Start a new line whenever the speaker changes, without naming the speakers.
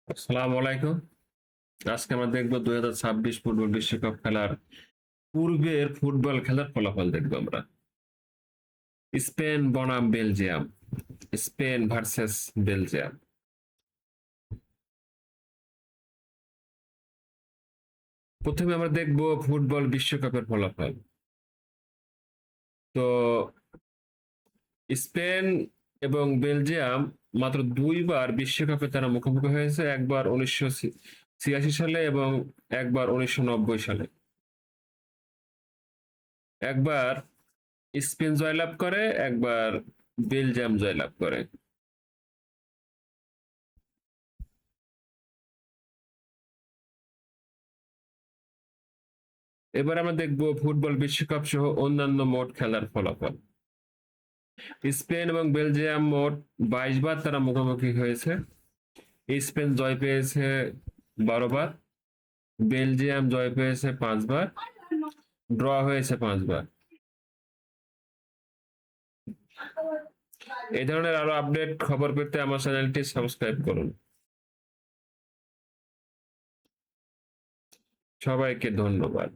আসসালামু আলাইকুম। আজকে আমরা দেখবো 2026 ফুটবল বিশ্বকাপ খেলার পূর্বের ফুটবল খেলার ফলাফল দেখবো আমরা। স্পেন বনাম বেলজিয়াম, স্পেন ভার্সেস বেলজিয়াম। প্রথমে আমরা দেখবো ফুটবল বিশ্বকাপের ফলাফল। তো স্পেন এবং বেলজিয়াম মাত্র দুইবার বিশ্বকাপে তারা মুখোমুখি হয়েছে, একবার 1986 সালে এবং একবার 1990 সালে। একবার স্পেন জয়লাভ করে, একবার বেলজিয়াম জয়লাভ করে। এবার আমরা দেখব ফুটবল বিশ্বকাপ সহ অন্যান্য মোট খেলার ফলাফল। স্পেন এবং বেলজিয়াম মোট 22 বার তারা মুখোমুখি হয়েছে। স্পেন জয় পেয়েছে 12 বার, বেলজিয়াম জয় পেয়েছে 5 বার, ড্র হয়েছে 5 বার। এই ধরনের আরো আপডেট খবর পেতে আমার চ্যানেলটি সাবস্ক্রাইব করুন। সবাইকে ধন্যবাদ।